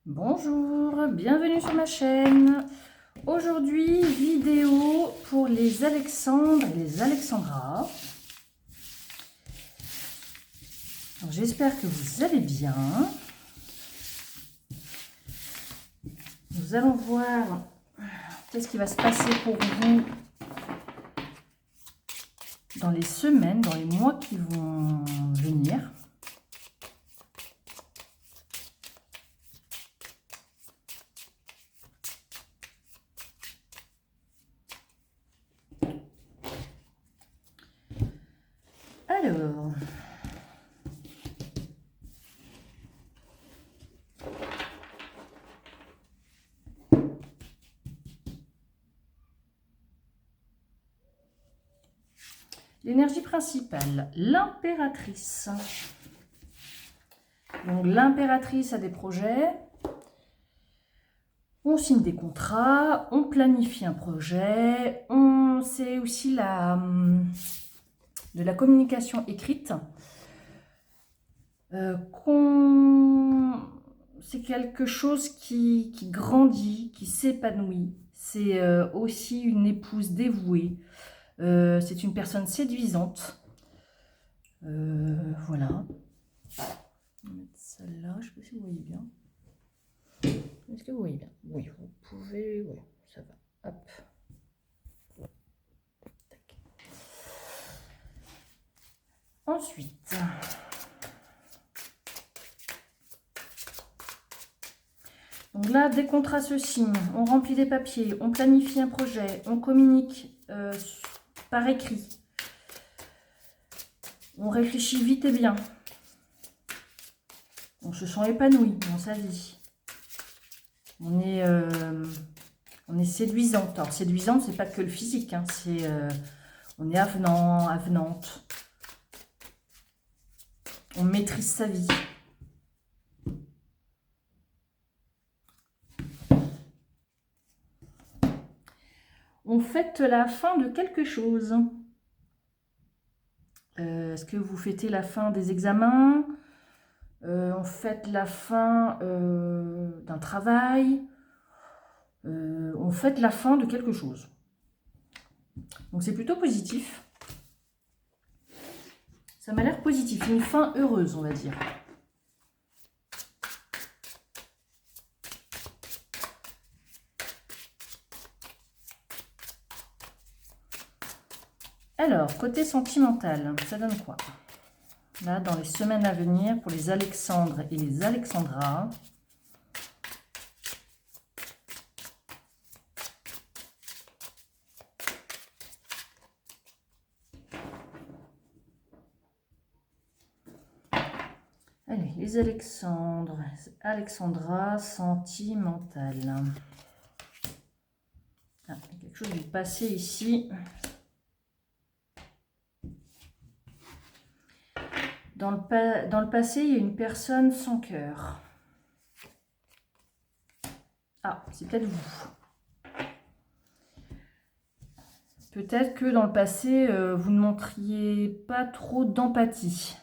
Bonjour, bienvenue sur ma chaîne. Aujourd'hui, vidéo pour les Alexandres et les Alexandras. J'espère que vous allez bien. Nous allons voir qu'est-ce qui va se passer pour vous dans les semaines, dans les mois qui vont venir. Alors, l'énergie principale, l'impératrice. Donc l'impératrice a des projets, on signe des contrats, on planifie un projet, c'est aussi de la communication écrite. C'est quelque chose qui grandit, qui s'épanouit. C'est aussi une épouse dévouée. C'est une personne séduisante. Voilà. On va mettre celle-là, je ne sais pas si vous voyez bien. Est-ce que vous voyez bien? Oui, vous pouvez. Oui, ça va. Hop. Tac. Ensuite, donc là, des contrats se signent, on remplit des papiers, on planifie un projet, on communique par écrit, on réfléchit vite et bien, on se sent épanoui dans sa vie, on est séduisante. Alors séduisante, c'est pas que le physique, hein, on est avenant, avenante, on maîtrise sa vie. On fête la fin de quelque chose. Est-ce que vous fêtez la fin des examens? On fête la fin d'un travail. On fête la fin de quelque chose. Donc c'est plutôt positif. Ça m'a l'air positif. Une fin heureuse, on va dire. Alors, côté sentimental, ça donne quoi? Là, dans les semaines à venir, pour les Alexandres et les Alexandras. Allez, les Alexandres, Alexandras, sentimental. Ah, il y a quelque chose du passé ici. Dans le passé, il y a une personne sans cœur. Ah, c'est peut-être vous. Peut-être que dans le passé, vous ne montriez pas trop d'empathie.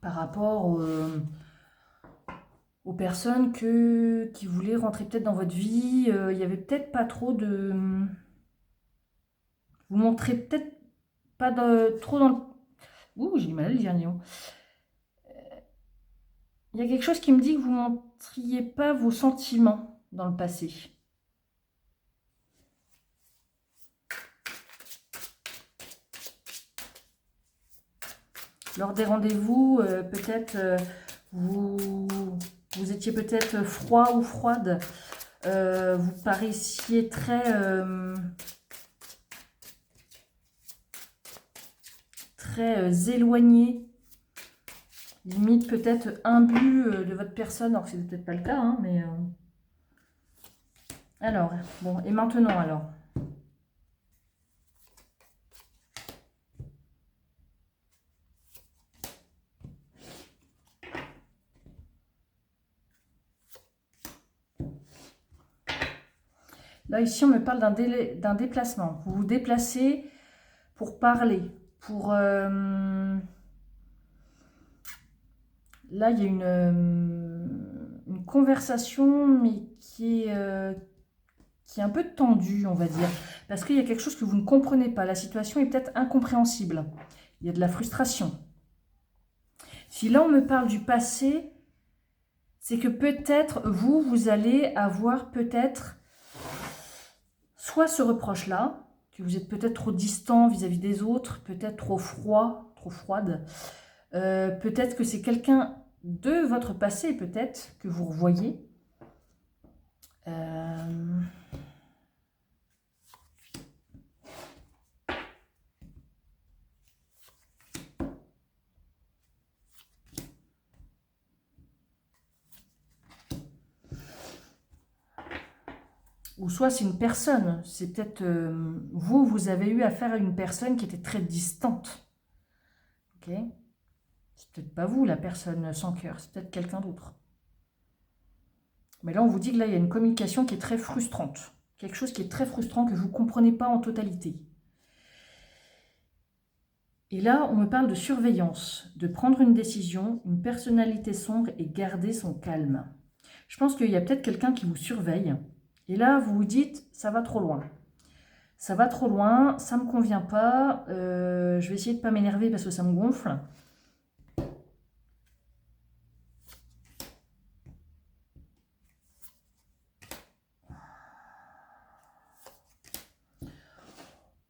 Par rapport aux personnes qui voulaient rentrer peut-être dans votre vie. Il n'y avait peut-être pas trop de... Vous montrez peut-être pas trop dans le... Ouh, j'ai mal à le dire, Léon. Il y a quelque chose qui me dit que vous ne montriez pas vos sentiments dans le passé. Lors des rendez-vous, peut-être vous étiez peut-être froid ou froide. Vous paraissiez très éloigné. Limite peut-être imbu de votre personne, alors que c'est peut-être pas le cas, hein, mais... Alors, bon, et maintenant alors? Là, ici, on me parle d'un déplacement. Vous vous déplacez pour parler, pour là, il y a une conversation, mais qui est un peu tendue, on va dire. Parce qu'il y a quelque chose que vous ne comprenez pas. La situation est peut-être incompréhensible. Il y a de la frustration. Si là, on me parle du passé, c'est que peut-être, vous allez avoir peut-être soit ce reproche-là, que vous êtes peut-être trop distant vis-à-vis des autres, peut-être trop froid, trop froide. Peut-être que c'est quelqu'un de votre passé, peut-être, que vous revoyez. Ou soit c'est une personne, c'est peut-être vous avez eu affaire à une personne qui était très distante. Ok? C'est peut-être pas vous la personne sans cœur, c'est peut-être quelqu'un d'autre. Mais là on vous dit que là il y a une communication qui est très frustrante. Quelque chose qui est très frustrant que vous ne comprenez pas en totalité. Et là on me parle de surveillance, de prendre une décision, une personnalité sombre et garder son calme. Je pense qu'il y a peut-être quelqu'un qui vous surveille. Et là vous vous dites ça va trop loin. Ça va trop loin, ça ne me convient pas, je vais essayer de ne pas m'énerver parce que ça me gonfle.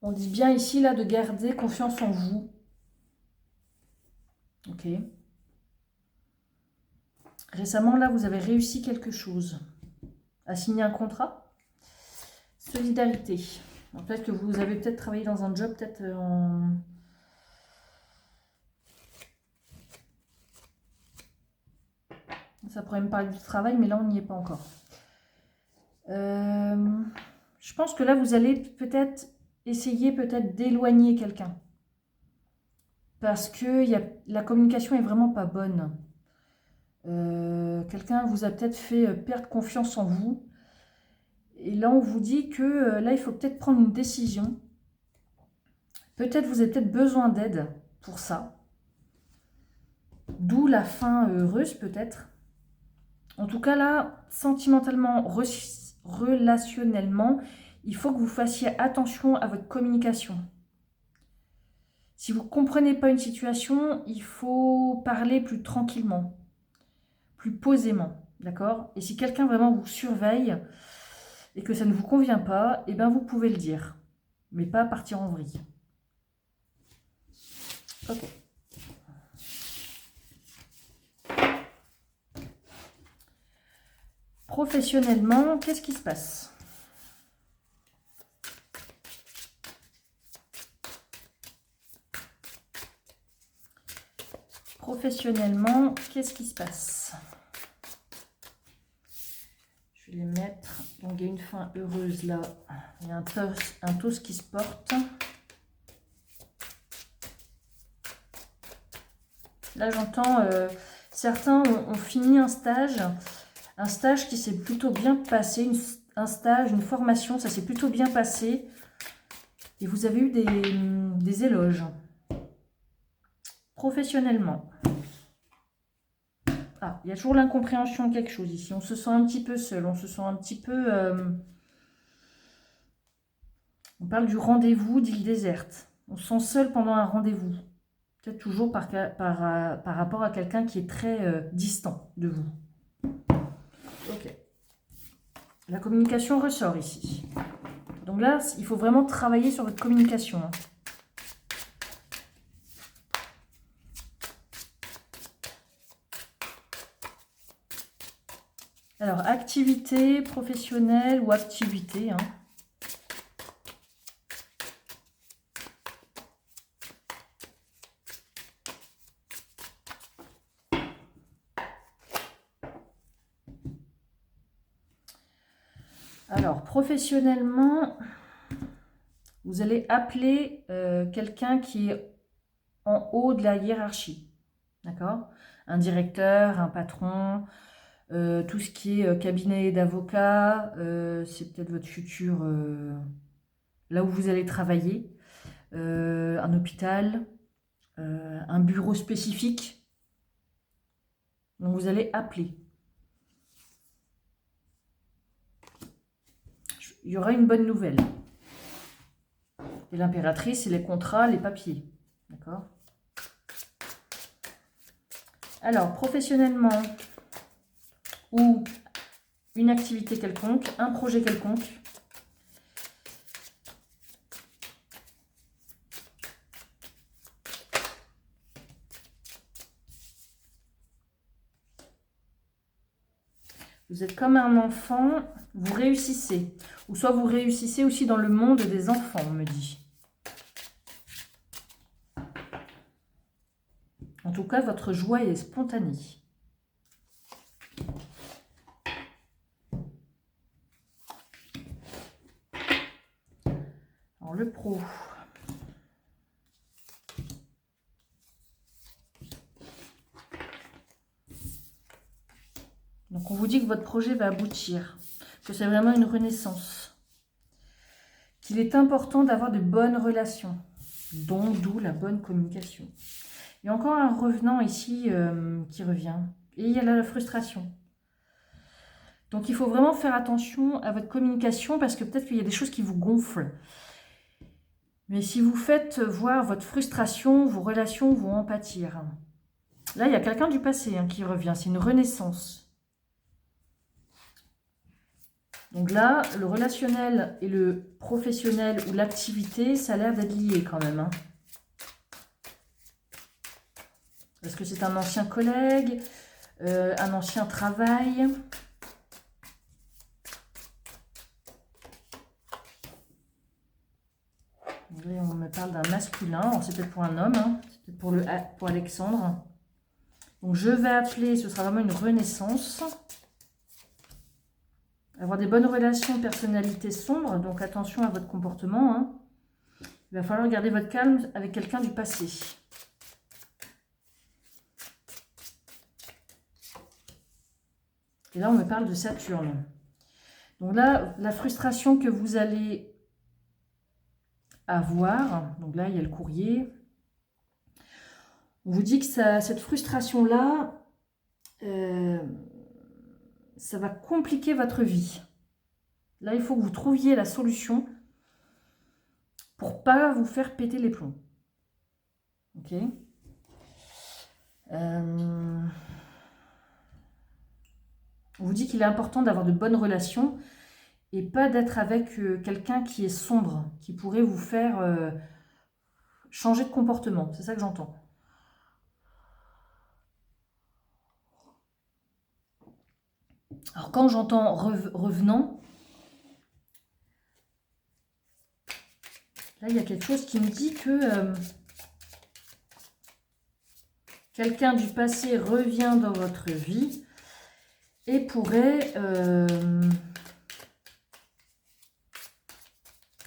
On dit bien ici là de garder confiance en vous. Ok. Récemment là vous avez réussi quelque chose. À signer un contrat. Solidarité. Peut-être que vous avez peut-être travaillé dans un job, peut-être en... Ça pourrait me parler du travail, mais là on n'y est pas encore. Je pense que là vous allez peut-être essayer d'éloigner quelqu'un. Parce que la communication est vraiment pas bonne. Quelqu'un vous a peut-être fait perdre confiance en vous. Et là, on vous dit que là, il faut peut-être prendre une décision. Peut-être vous avez peut-être besoin d'aide pour ça. D'où la fin heureuse, peut-être. En tout cas, là, sentimentalement, relationnellement, il faut que vous fassiez attention à votre communication. Si vous ne comprenez pas une situation, il faut parler plus tranquillement, plus posément, d'accord? Et si quelqu'un vraiment vous surveille et que ça ne vous convient pas, eh bien vous pouvez le dire, mais pas partir en vrille. Ok. Professionnellement, qu'est-ce qui se passe? Professionnellement, qu'est-ce qui se passe? Je vais les mettre. Donc, il y a une fin heureuse là. Il y a un toast qui se porte. Là, j'entends certains ont fini un stage qui s'est plutôt bien passé, un stage, une formation, ça s'est plutôt bien passé. Et vous avez eu des éloges. Professionnellement. Ah, il y a toujours l'incompréhension de quelque chose ici. On se sent un petit peu seul, on se sent un petit peu... on parle du rendez-vous d'île déserte. On se sent seul pendant un rendez-vous. Peut-être toujours par rapport à quelqu'un qui est très distant de vous. Ok. La communication ressort ici. Donc là, il faut vraiment travailler sur votre communication. Alors, activité professionnelle ou activité. Alors, professionnellement, vous allez appeler quelqu'un qui est en haut de la hiérarchie. D'accord? Un directeur, un patron, tout ce qui est cabinet d'avocat, c'est peut-être votre futur, là où vous allez travailler, un hôpital, un bureau spécifique. Donc, vous allez appeler. Il y aura une bonne nouvelle. Et l'impératrice, c'est les contrats, les papiers. D'accord? Alors, professionnellement, ou une activité quelconque, un projet quelconque, vous êtes comme un enfant, vous réussissez. Ou soit vous réussissez aussi dans le monde des enfants, on me dit. En tout cas, votre joie est spontanée. Alors, le pro. Donc, on vous dit que votre projet va aboutir, que c'est vraiment une renaissance, qu'il est important d'avoir de bonnes relations, donc d'où la bonne communication. Il y a encore un revenant ici qui revient, et il y a la frustration. Donc, il faut vraiment faire attention à votre communication parce que peut-être qu'il y a des choses qui vous gonflent. Mais si vous faites voir votre frustration, vos relations vont en pâtir. Là, il y a quelqu'un du passé qui revient, c'est une renaissance. Donc là, le relationnel et le professionnel ou l'activité, ça a l'air d'être lié quand même. Est-ce que c'est un ancien collègue, un ancien travail? Là, on me parle d'un masculin, c'est peut-être pour un homme, c'est peut-être pour Alexandre. Donc je vais appeler, ce sera vraiment une renaissance. Avoir des bonnes relations, personnalité sombre, donc attention à votre comportement. Il va falloir garder votre calme avec quelqu'un du passé. Et là, on me parle de Saturne. Donc là, la frustration que vous allez avoir, donc là, il y a le courrier. On vous dit que cette frustration-là, ça va compliquer votre vie. Là, il faut que vous trouviez la solution pour pas vous faire péter les plombs. Ok. On vous dit qu'il est important d'avoir de bonnes relations et pas d'être avec quelqu'un qui est sombre, qui pourrait vous faire changer de comportement. C'est ça que j'entends. Alors, quand j'entends revenant, là, il y a quelque chose qui me dit que quelqu'un du passé revient dans votre vie et pourrait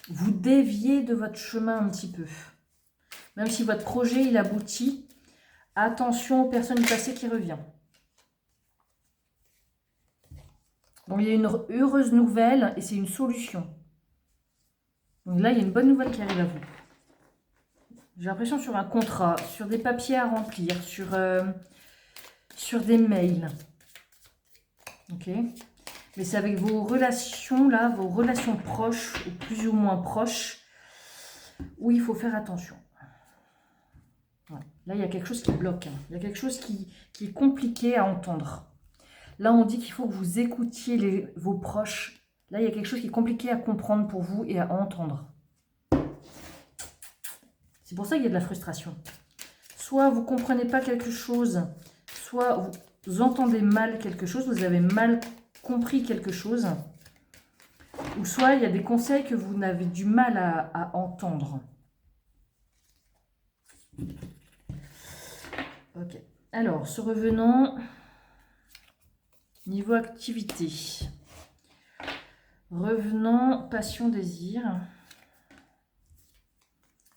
vous dévier de votre chemin un petit peu. Même si votre projet, il aboutit, attention aux personnes du passé qui reviennent. Donc, il y a une heureuse nouvelle et c'est une solution. Donc là, il y a une bonne nouvelle qui arrive à vous. J'ai l'impression sur un contrat, sur des papiers à remplir, sur des mails. Ok. Mais c'est avec vos relations, là, vos relations proches, ou plus ou moins proches, où il faut faire attention. Ouais. Là, il y a quelque chose qui bloque. Il y a quelque chose qui est compliqué à entendre. Là, on dit qu'il faut que vous écoutiez vos proches. Là, il y a quelque chose qui est compliqué à comprendre pour vous et à entendre. C'est pour ça qu'il y a de la frustration. Soit vous ne comprenez pas quelque chose, soit vous entendez mal quelque chose, vous avez mal compris quelque chose, ou soit il y a des conseils que vous n'avez du mal à entendre. Ok. Alors, ce revenant, niveau activité. Revenant, passion, désir.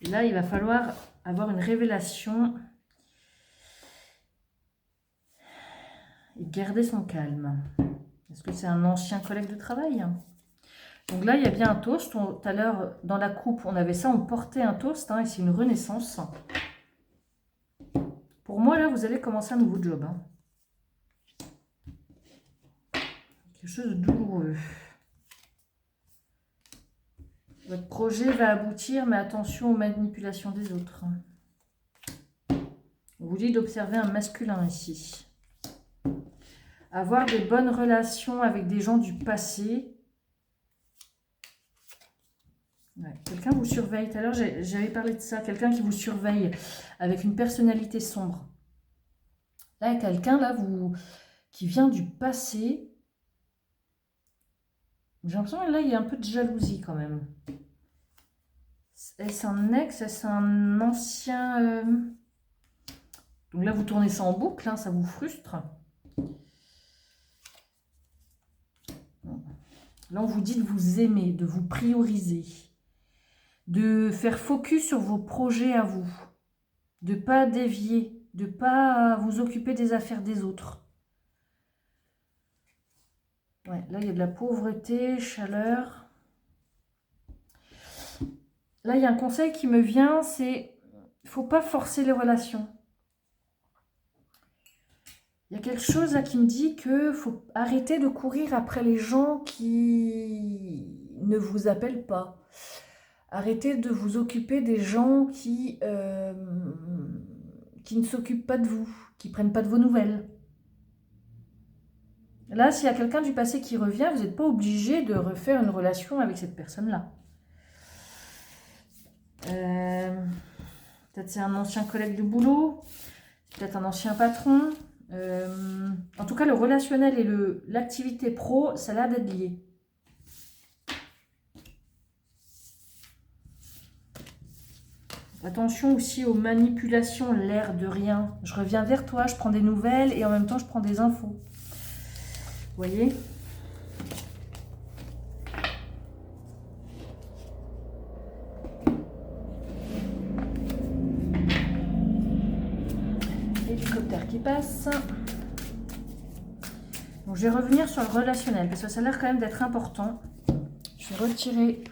Et là, il va falloir avoir une révélation et garder son calme. Est-ce que c'est un ancien collègue de travail? Donc là, il y a bien un toast. Tout à l'heure, dans la coupe, on avait ça, on portait un toast, et c'est une renaissance. Pour moi, là, vous allez commencer un nouveau job. quelque chose de douloureux. Votre projet va aboutir, mais attention aux manipulations des autres. On vous dit d'observer un masculin ici. Avoir des bonnes relations avec des gens du passé. Ouais, quelqu'un vous surveille. Tout à l'heure, j'avais parlé de ça. Quelqu'un qui vous surveille avec une personnalité sombre. Là, il y a quelqu'un là, qui vient du passé. J'ai l'impression que là, il y a un peu de jalousie quand même. Est-ce un ex? Est-ce un ancien... Donc là, vous tournez ça en boucle, hein, ça vous frustre. Là, on vous dit de vous aimer, de vous prioriser, de faire focus sur vos projets à vous, de ne pas dévier, de ne pas vous occuper des affaires des autres. Ouais, là, il y a de la pauvreté, chaleur. Là, il y a un conseil qui me vient, c'est il ne faut pas forcer les relations. Il y a quelque chose là qui me dit qu'il faut arrêter de courir après les gens qui ne vous appellent pas. Arrêtez de vous occuper des gens qui ne s'occupent pas de vous, qui ne prennent pas de vos nouvelles. Là, s'il y a quelqu'un du passé qui revient, vous n'êtes pas obligé de refaire une relation avec cette personne-là. Peut-être c'est un ancien collègue de boulot, peut-être un ancien patron. En tout cas, le relationnel et l'activité pro, ça a l'air d'être lié. Attention aussi aux manipulations, l'air de rien. Je reviens vers toi, je prends des nouvelles et en même temps, je prends des infos. Vous voyez ? Hélicoptère qui passe. Donc, je vais revenir sur le relationnel parce que ça a l'air quand même d'être important. Je vais retirer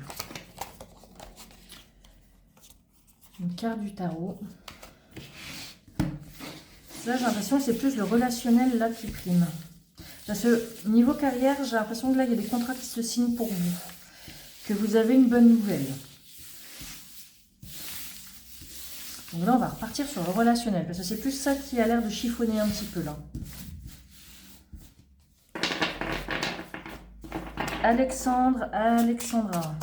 une carte du tarot. Là, j'ai l'impression que c'est plus le relationnel là qui prime. Parce que niveau carrière, j'ai l'impression que là, il y a des contrats qui se signent pour vous. Que vous avez une bonne nouvelle. Donc là, on va repartir sur le relationnel. Parce que c'est plus ça qui a l'air de chiffonner un petit peu là. Alexandre, Alexandra.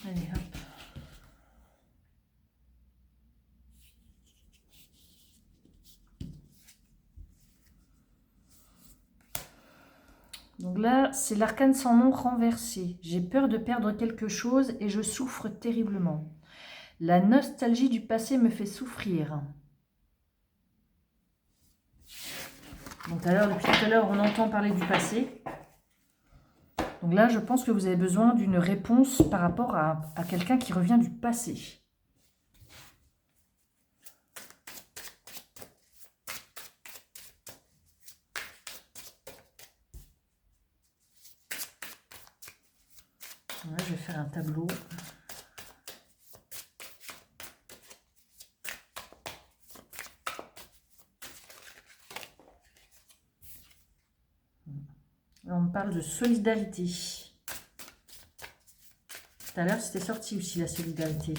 Allez, hop. Donc là, c'est l'arcane sans nom renversé. J'ai peur de perdre quelque chose et je souffre terriblement. La nostalgie du passé me fait souffrir. Donc depuis tout à l'heure, on entend parler du passé. Donc là, je pense que vous avez besoin d'une réponse par rapport à quelqu'un qui revient du passé. Ouais, je vais faire un tableau. Là, on me parle de solidarité. Tout à l'heure, c'était sorti aussi la solidarité.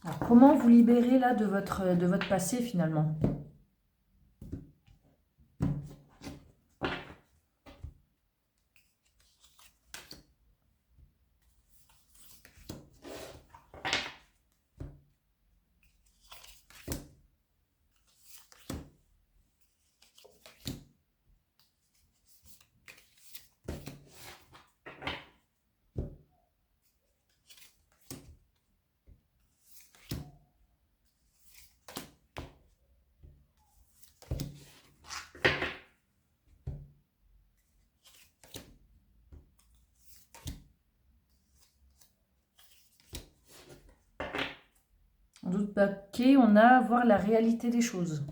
Alors, comment vous libérer là de votre passé finalement ? En d'autres paquets, on a voir la réalité des choses.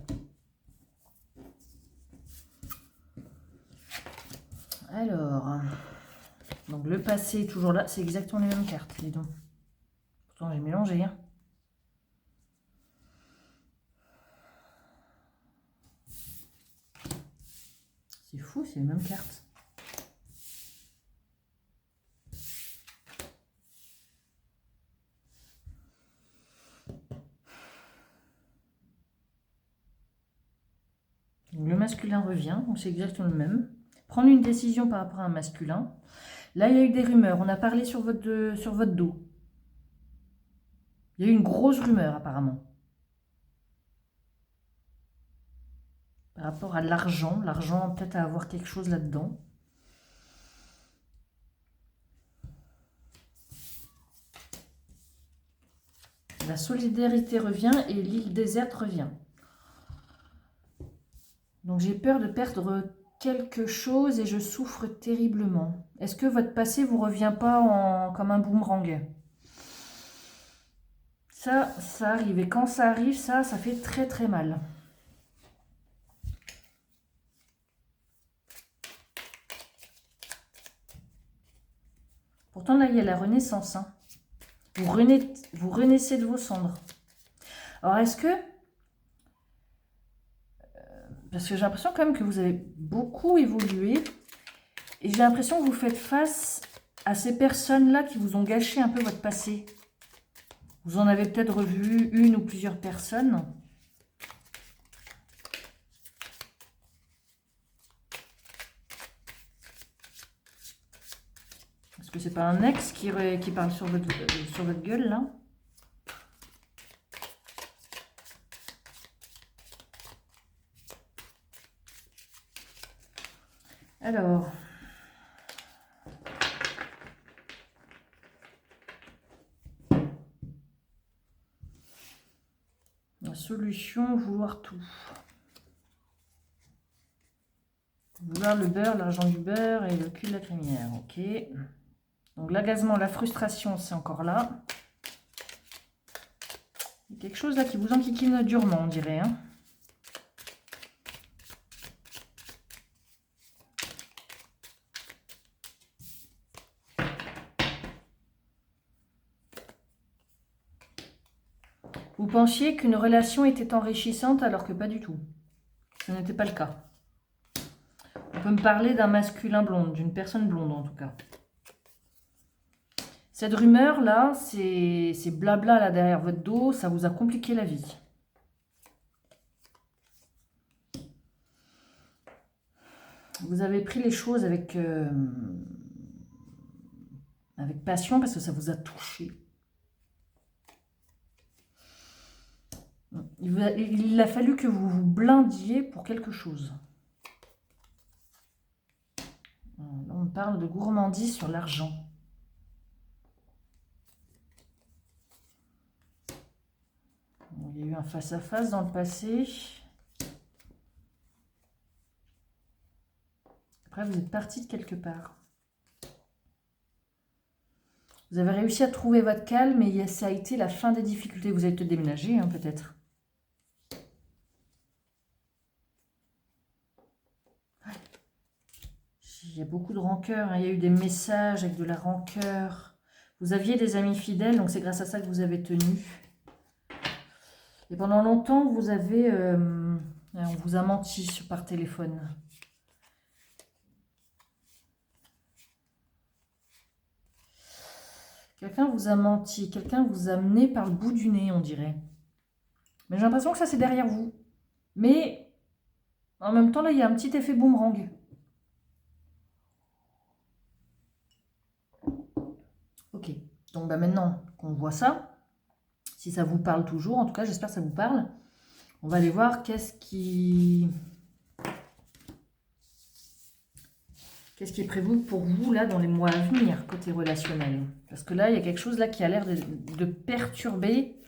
Alors, donc le passé est toujours là. C'est exactement les mêmes cartes, dis donc. Pourtant, j'ai mélangé. Hein. C'est fou, c'est les mêmes cartes. Le masculin revient, donc c'est exactement le même. Prendre une décision par rapport à un masculin. Là, il y a eu des rumeurs. On a parlé sur votre dos. Il y a eu une grosse rumeur, apparemment. Par rapport à l'argent. L'argent, peut-être à avoir quelque chose là-dedans. La solidarité revient et l'île déserte revient. Donc j'ai peur de perdre quelque chose et je souffre terriblement. Est-ce que votre passé vous revient pas comme un boomerang? Ça arrive. Et quand ça arrive, ça fait très très mal. Pourtant là, il y a la renaissance. Hein. Vous renaissez de vos cendres. Alors est-ce que... Parce que j'ai l'impression quand même que vous avez beaucoup évolué. Et j'ai l'impression que vous faites face à ces personnes-là qui vous ont gâché un peu votre passé. Vous en avez peut-être revu une ou plusieurs personnes. Est-ce que c'est pas un ex qui parle sur votre gueule, là? Alors... La solution, vouloir tout. Vouloir le beurre, l'argent du beurre et le cul de la crémière. Ok. Donc l'agacement, la frustration, c'est encore là. Il y a quelque chose là qui vous enquiquine durement, on dirait. Hein. Vous pensiez qu'une relation était enrichissante alors que pas du tout. Ce n'était pas le cas. On peut me parler d'un masculin blonde, d'une personne blonde en tout cas. Cette rumeur là, c'est blabla là derrière votre dos, ça vous a compliqué la vie. Vous avez pris les choses avec passion parce que ça vous a touché. Il a fallu que vous vous blindiez pour quelque chose. Là, on parle de gourmandise sur l'argent. Il y a eu un face-à-face dans le passé. Après, vous êtes parti de quelque part. Vous avez réussi à trouver votre calme et ça a été la fin des difficultés. Vous avez peut-être déménagé, hein, peut-être. Il y a beaucoup de rancœur. Hein. Il y a eu des messages avec de la rancœur. Vous aviez des amis fidèles, donc c'est grâce à ça que vous avez tenu. Et pendant longtemps, vous avez... on vous a menti par téléphone. Quelqu'un vous a menti, quelqu'un vous a mené par le bout du nez, on dirait. Mais j'ai l'impression que ça, c'est derrière vous. Mais, en même temps, là, il y a un petit effet boomerang. Ok, donc bah, maintenant qu'on voit ça, si ça vous parle toujours, en tout cas, j'espère que ça vous parle, on va aller voir qu'est-ce qui est prévu pour vous, là, dans les mois à venir, côté relationnel. Parce que là, il y a quelque chose là qui a l'air de perturber.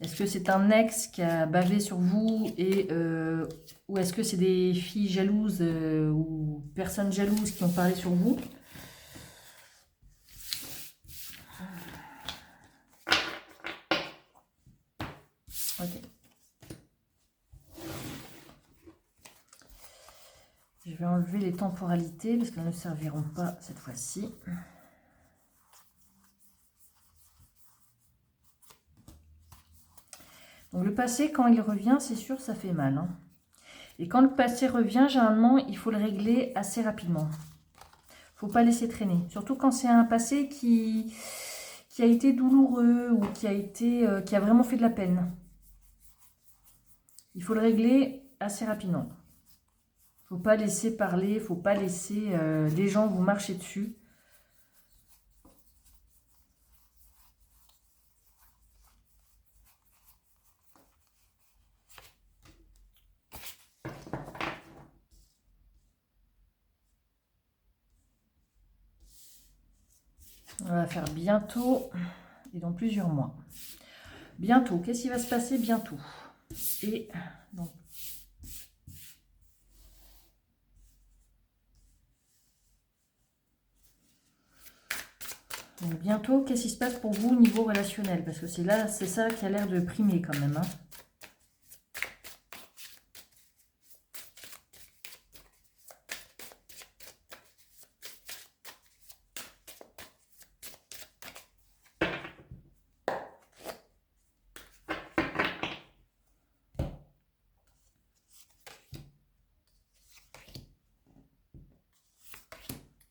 Est-ce que c'est un ex qui a bavé sur vous ou est-ce que c'est des filles jalouses ou personnes jalouses qui ont parlé sur vous? vais enlever les temporalités parce qu'elles ne serviront pas cette fois-ci. Donc le passé, quand il revient, c'est sûr, ça fait mal. Hein. Et quand le passé revient, généralement, il faut le régler assez rapidement. Il ne faut pas laisser traîner. Surtout quand c'est un passé qui a été douloureux ou qui a vraiment fait de la peine. Il faut le régler assez rapidement. Il ne faut pas laisser parler, il ne faut pas laisser les gens vous marcher dessus. On va faire bientôt et dans plusieurs mois. Bientôt, qu'est-ce qui va se passer bientôt? Et donc, bientôt, qu'est-ce qui se passe pour vous au niveau relationnel? Parce que c'est ça qui a l'air de primer quand même. Hein.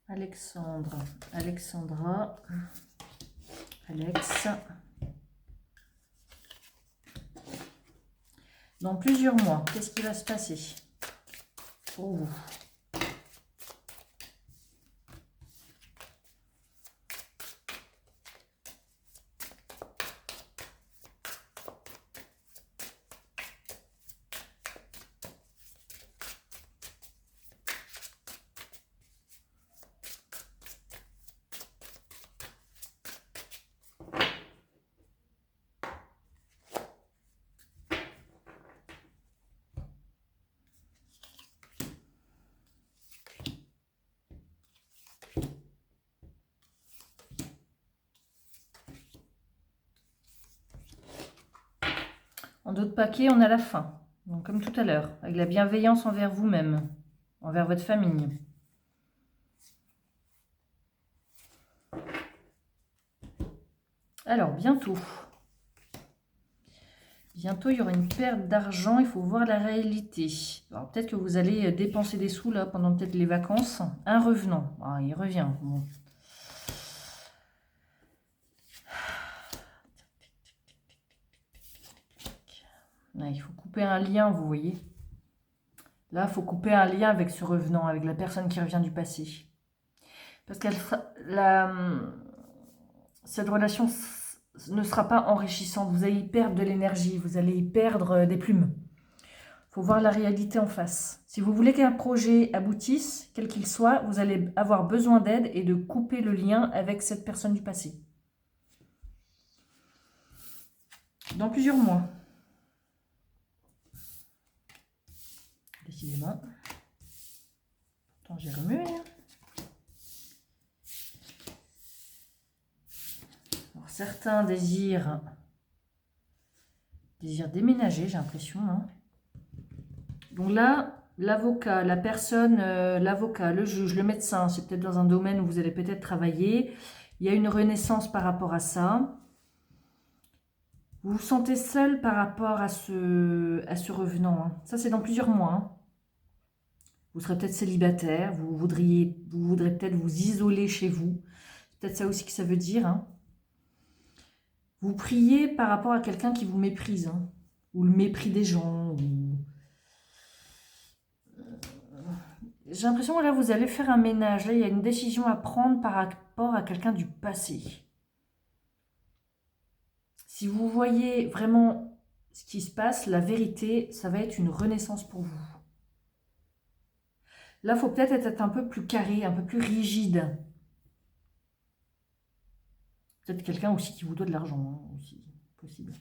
Alexandre, Alexandra, Alex. Dans plusieurs mois, qu'est-ce qui va se passer pour vous? En d'autres paquets, on a la fin. Donc, comme tout à l'heure, avec la bienveillance envers vous-même, envers votre famille. Alors, bientôt. Bientôt, il y aura une perte d'argent. Il faut voir la réalité. Alors, peut-être que vous allez dépenser des sous là pendant peut-être les vacances. Un revenant. Ah, il revient. Bon. Là, il faut couper un lien, vous voyez. Là, il faut couper un lien avec ce revenant, avec la personne qui revient du passé. Parce que cette relation ne sera pas enrichissante. Vous allez y perdre de l'énergie, vous allez y perdre des plumes. Il faut voir la réalité en face. Si vous voulez qu'un projet aboutisse, quel qu'il soit, vous allez avoir besoin d'aide et de couper le lien avec cette personne du passé. Dans plusieurs mois. Décidément. Attends, j'ai remué. Alors, certains désirent déménager, j'ai l'impression. Hein. Donc là, l'avocat, la personne, l'avocat, le juge, le médecin, c'est peut-être dans un domaine où vous allez peut-être travailler. Il y a une renaissance par rapport à ça. Vous vous sentez seul par rapport à ce revenant. Hein. Ça, c'est dans plusieurs mois. Hein. Vous serez peut-être célibataire, vous voudrez peut-être vous isoler chez vous. C'est peut-être ça aussi que ça veut dire. Hein. Vous priez par rapport à quelqu'un qui vous méprise. Hein. Ou le mépris des gens. Ou... J'ai l'impression que là, vous allez faire un ménage. Là, il y a une décision à prendre par rapport à quelqu'un du passé. Si vous voyez vraiment ce qui se passe, la vérité, ça va être une renaissance pour vous. Là, il faut peut-être être un peu plus carré, un peu plus rigide. Peut-être quelqu'un aussi qui vous doit de l'argent, hein, aussi possible.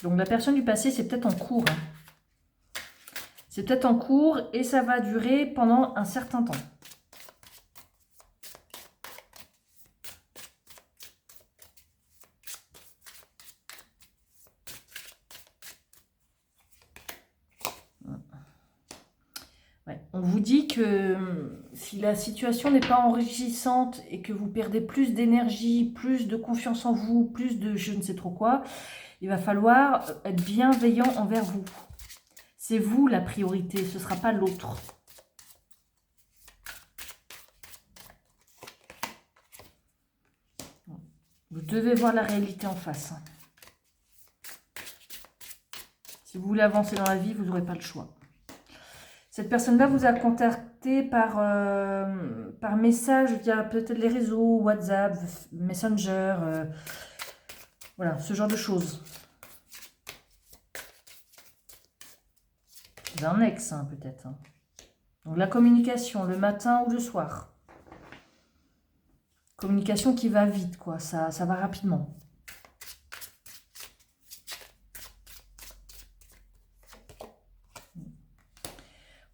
Donc la personne du passé, c'est peut-être en cours. Hein. C'est peut-être en cours et ça va durer pendant un certain temps. On vous dit que si la situation n'est pas enrichissante et que vous perdez plus d'énergie, plus de confiance en vous, plus de je ne sais trop quoi, il va falloir être bienveillant envers vous. C'est vous la priorité, ce ne sera pas l'autre. Vous devez voir la réalité en face. Si vous voulez avancer dans la vie, vous n'aurez pas le choix. Cette personne-là vous a contacté par message via peut-être les réseaux, WhatsApp, Messenger, voilà, ce genre de choses. C'est un ex, hein, peut-être. Hein. Donc la communication, le matin ou le soir. Communication qui va vite, quoi. Ça va rapidement.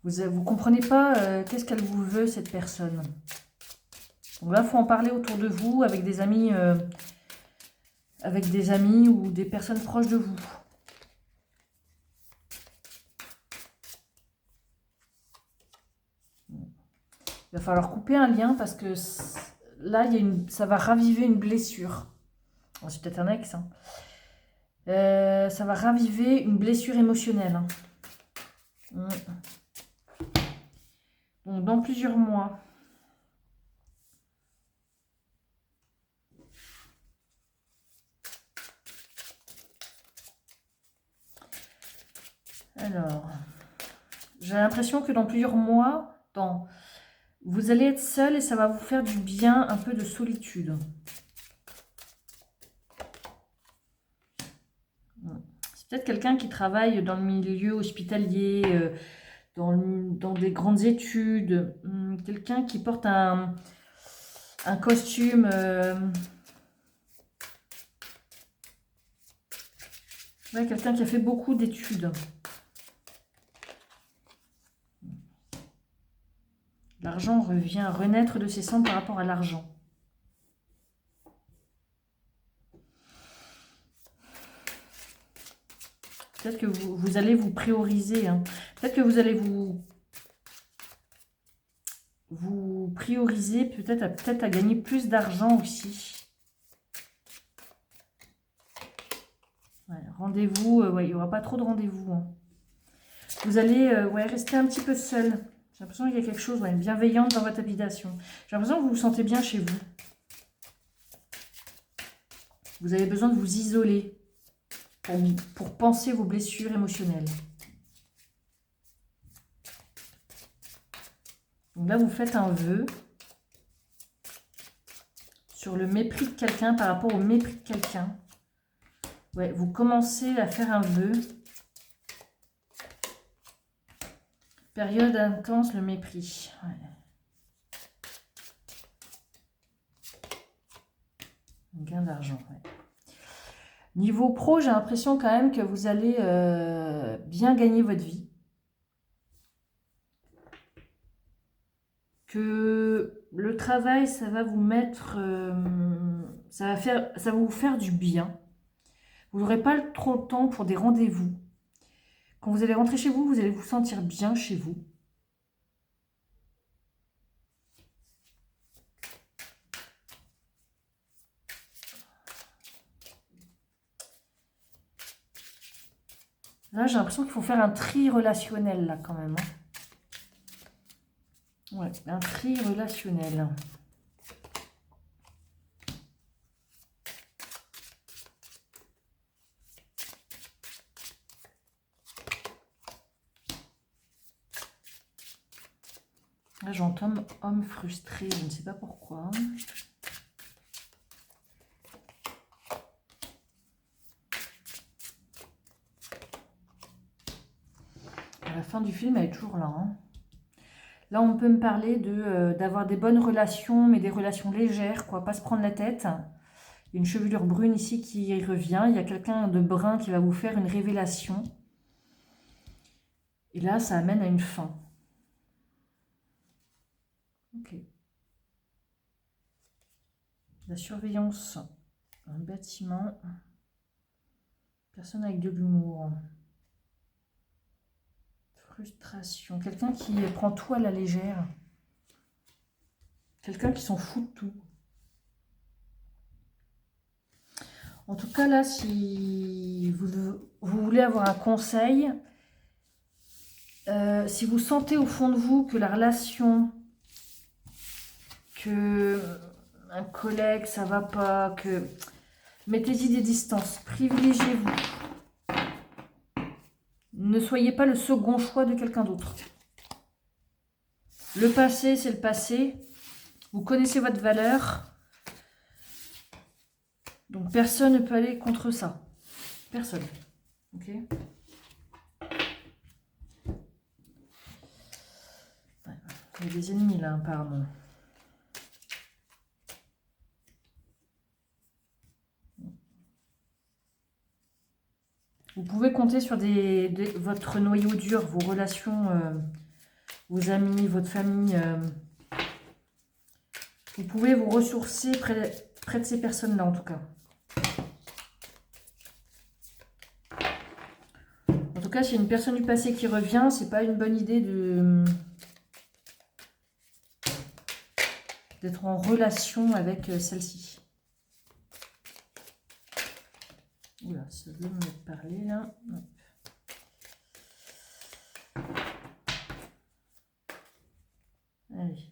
Vous comprenez pas qu'est-ce qu'elle vous veut, cette personne. Donc là, il faut en parler autour de vous, avec des amis ou des personnes proches de vous. Il va falloir couper un lien parce que là, ça va raviver une blessure. Oh, c'est peut-être un ex. Hein. Ça va raviver une blessure émotionnelle. Hein. Donc, dans plusieurs mois. Alors, j'ai l'impression que dans plusieurs mois, vous allez être seul et ça va vous faire du bien, un peu de solitude. C'est peut-être quelqu'un qui travaille dans le milieu hospitalier, dans des grandes études, quelqu'un qui porte un costume ouais, quelqu'un qui a fait beaucoup d'études. L'argent revient à renaître de ses cendres par rapport à l'argent. Peut-être que vous allez vous prioriser. Hein. Peut-être que vous allez vous prioriser peut-être à gagner plus d'argent aussi. Ouais, rendez-vous, ouais, il n'y aura pas trop de rendez-vous. Hein. Vous allez ouais, rester un petit peu seul. J'ai l'impression qu'il y a quelque chose, ouais, bienveillante dans votre habitation. J'ai l'impression que vous vous sentez bien chez vous. Vous avez besoin de vous isoler pour penser vos blessures émotionnelles. Donc là, vous faites un vœu sur le mépris de quelqu'un par rapport au mépris de quelqu'un. Ouais, vous commencez à faire un vœu. Période intense, le mépris. Ouais. Gain d'argent, ouais. Niveau pro, j'ai l'impression quand même que vous allez bien gagner votre vie. Que le travail, ça va vous mettre... ça va vous faire du bien. Vous n'aurez pas trop le temps pour des rendez-vous. Quand vous allez rentrer chez vous, vous allez vous sentir bien chez vous. Là, j'ai l'impression qu'il faut faire un tri relationnel, là, quand même. Hein. Ouais, un tri relationnel. Là, j'entends homme frustré, je ne sais pas pourquoi. À la fin du film, elle est toujours là. Hein. Là, on peut me parler d'avoir des bonnes relations, mais des relations légères, quoi, pas se prendre la tête. Il y a une chevelure brune ici qui revient. Il y a quelqu'un de brun qui va vous faire une révélation. Et là, ça amène à une fin. Ok. La surveillance, un bâtiment. Personne avec de l'humour. frustration. Quelqu'un qui prend tout à la légère. Quelqu'un qui s'en fout de tout. En tout cas, là, si vous voulez avoir un conseil, si vous sentez au fond de vous que la relation, que un collègue, ça va pas, que mettez-y des distances, privilégiez-vous. Ne soyez pas le second choix de quelqu'un d'autre. Le passé, c'est le passé. Vous connaissez votre valeur. Donc, personne ne peut aller contre ça. Personne. Ok ? Ouais, il y a des ennemis, là, apparemment. Vous pouvez compter sur votre noyau dur, vos relations, vos amis, votre famille. Vous pouvez vous ressourcer près de ces personnes-là, en tout cas. En tout cas, s'il y a une personne du passé qui revient, c'est pas une bonne idée d'être en relation avec celle-ci. Oula, ça veut me parler là. Non. Allez.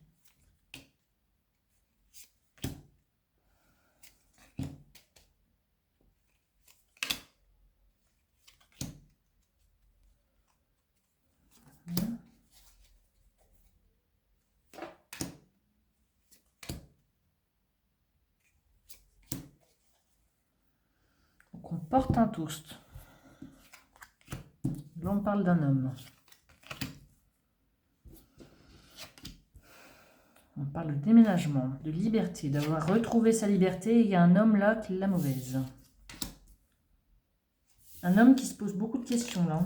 Donc on porte un toast. Là on parle d'un homme. On parle de déménagement, de liberté, d'avoir retrouvé sa liberté. Et il y a un homme là qui l'a mauvaise. Un homme qui se pose beaucoup de questions là.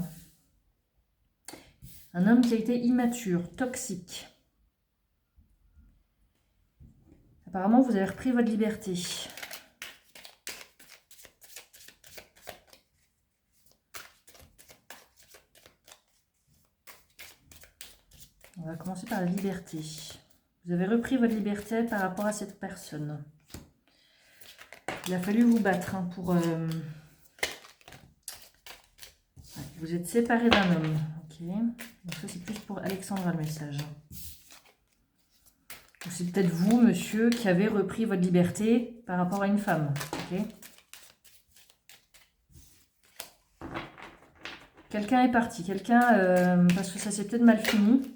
Un homme qui a été immature, toxique. Apparemment, vous avez repris votre liberté. On va commencer par la liberté. Vous avez repris votre liberté par rapport à cette personne. Il a fallu vous battre hein, pour... Vous êtes séparé d'un homme. Ok. Donc ça, c'est plus pour Alexandra le message. C'est peut-être vous, monsieur, qui avez repris votre liberté par rapport à une femme. Ok. Quelqu'un est parti. Quelqu'un, parce que ça s'est peut-être mal fini.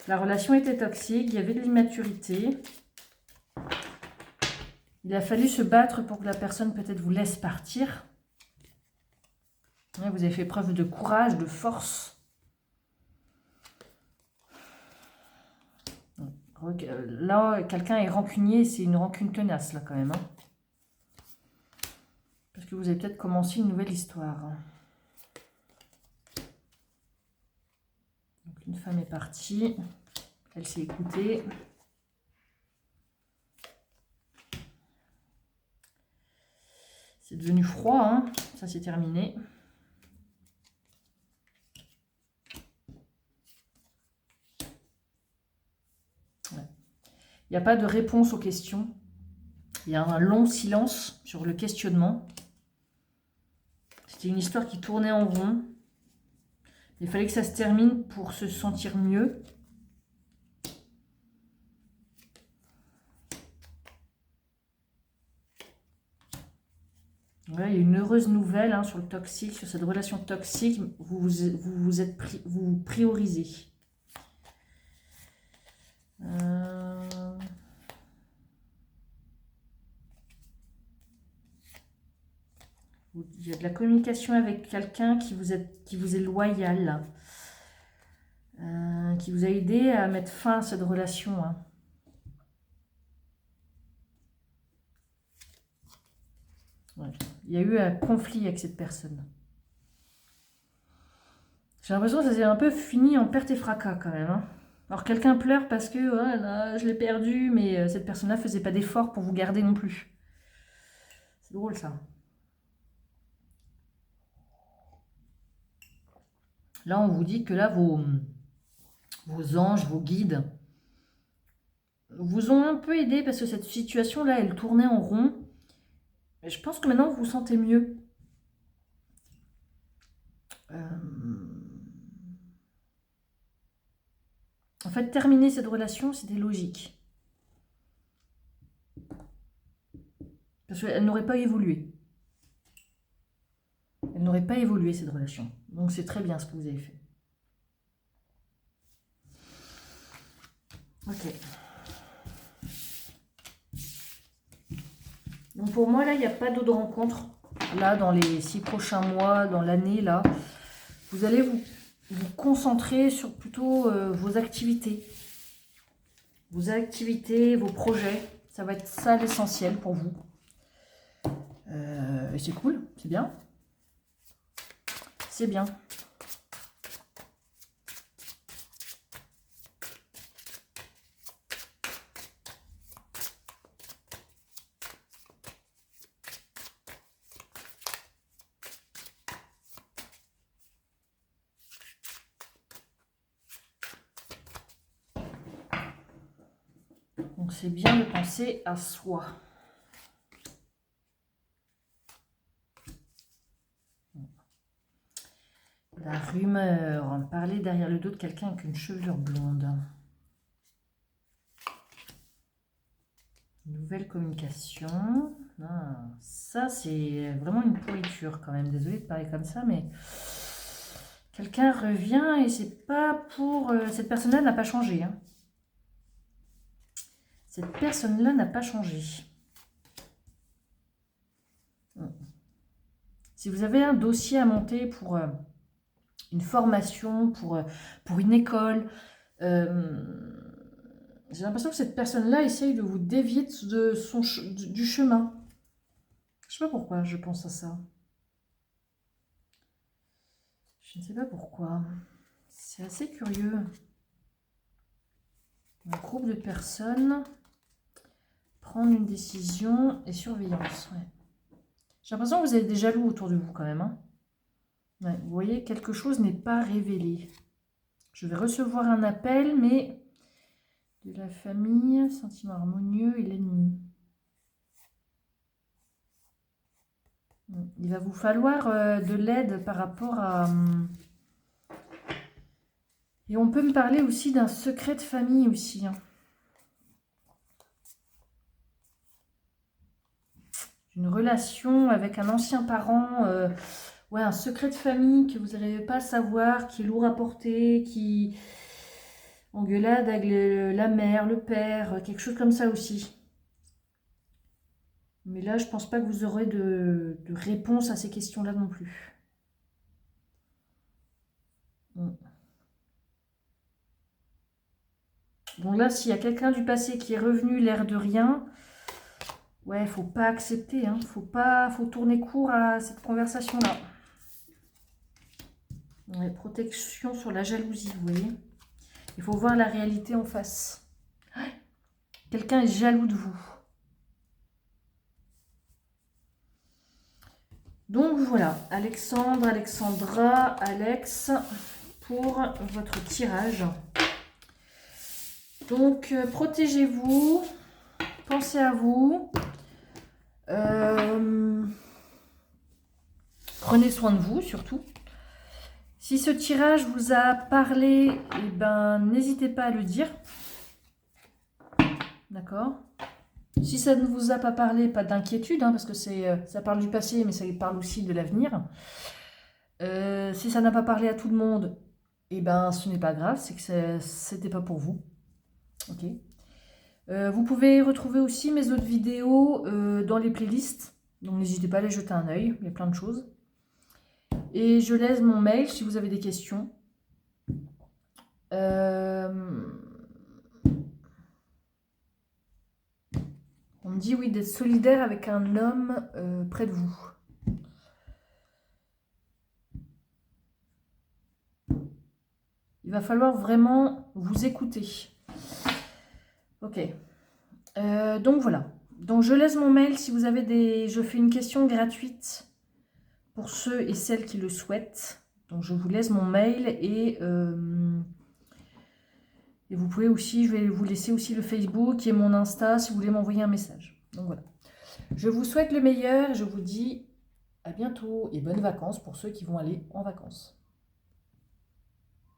La relation était toxique, il y avait de l'immaturité. Il a fallu se battre pour que la personne peut-être vous laisse partir. Vous avez fait preuve de courage, de force. Là, quelqu'un est rancunier, c'est une rancune tenace là quand même. Hein. Parce que vous avez peut-être commencé une nouvelle histoire. Donc une femme est partie. Elle s'est écoutée. C'est devenu froid, hein. Ça c'est terminé. Ouais. Il n'y a pas de réponse aux questions. Il y a un long silence sur le questionnement. C'était une histoire qui tournait en rond. Il fallait que ça se termine pour se sentir mieux. Voilà, il y a une heureuse nouvelle hein, sur le toxique, sur cette relation toxique. Vous priorisez. Il y a de la communication avec quelqu'un qui vous est loyal, qui vous a aidé à mettre fin à cette relation. Hein. Ouais. Il y a eu un conflit avec cette personne. J'ai l'impression que ça s'est un peu fini en perte et fracas quand même. Hein. Alors quelqu'un pleure parce que oh là, je l'ai perdu, mais cette personne-là ne faisait pas d'effort pour vous garder non plus. C'est drôle ça. Là, on vous dit que là, vos anges, vos guides, vous ont un peu aidé parce que cette situation-là, elle tournait en rond. Et je pense que maintenant, vous vous sentez mieux. En fait, terminer cette relation, c'était logique. Parce qu'elle n'aurait pas évolué. Elle n'aurait pas évolué, cette relation. Donc, c'est très bien ce que vous avez fait. Ok. Donc, pour moi, là, il n'y a pas d'autres rencontres. Là, dans les 6 prochains mois, dans l'année, là, vous allez vous concentrer sur plutôt vos activités. Vos activités, vos projets. Ça va être ça l'essentiel pour vous. Et c'est cool, c'est bien. C'est bien. Donc c'est bien de penser à soi. La rumeur, parler derrière le dos de quelqu'un avec une chevelure blonde. Nouvelle communication. Ah, ça, c'est vraiment une pourriture quand même. Désolée de parler comme ça, mais quelqu'un revient et c'est pas pour... cette personne-là n'a pas changé. Hein. Cette personne-là n'a pas changé. Si vous avez un dossier à monter pour une formation, pour une école, j'ai l'impression que cette personne-là essaye de vous dévier du chemin. Je ne sais pas pourquoi je pense à ça. Je ne sais pas pourquoi. C'est assez curieux. Un groupe de personnes, prendre une décision et surveillance. Ouais. J'ai l'impression que vous avez des jaloux autour de vous quand même. Hein. Ouais, vous voyez, quelque chose n'est pas révélé. Je vais recevoir un appel, mais de la famille, sentiment harmonieux et l'ennemi. Il va vous falloir de l'aide par rapport à... Et on peut me parler aussi d'un secret de famille aussi. Hein. Une relation avec un ancien parent, ouais, un secret de famille que vous n'arrivez pas à savoir, qui est lourd à porter, qui... Engueulade avec la mère, le père, quelque chose comme ça aussi. Mais là, je pense pas que vous aurez de réponse à ces questions-là non plus. Donc là, s'il y a quelqu'un du passé qui est revenu l'air de rien, ouais, faut pas accepter, hein. Faut tourner court à cette conversation-là. Ouais, protection sur la jalousie, vous voyez. Il faut voir la réalité en face. Quelqu'un est jaloux de vous. Donc voilà, Alexandre, Alexandra, Alex, pour votre tirage. Donc, protégez-vous, pensez à vous, prenez soin de vous surtout. Si ce tirage vous a parlé, eh ben, n'hésitez pas à le dire. D'accord ? Si ça ne vous a pas parlé, pas d'inquiétude, hein, parce que ça parle du passé, mais ça parle aussi de l'avenir. Si ça n'a pas parlé à tout le monde, eh ben, ce n'est pas grave, c'est que c'était pas pour vous. Ok. Vous pouvez retrouver aussi mes autres vidéos dans les playlists. Donc n'hésitez pas à aller jeter un œil, il y a plein de choses. Et je laisse mon mail si vous avez des questions. On me dit oui d'être solidaire avec un homme près de vous. Il va falloir vraiment vous écouter. Ok. Donc voilà. Donc je laisse mon mail si vous avez des... Je fais une question gratuite pour ceux et celles qui le souhaitent. Donc je vous laisse mon mail et vous pouvez aussi, je vais vous laisser aussi le Facebook et mon Insta si vous voulez m'envoyer un message. Donc voilà. Je vous souhaite le meilleur et je vous dis à bientôt et bonnes vacances pour ceux qui vont aller en vacances.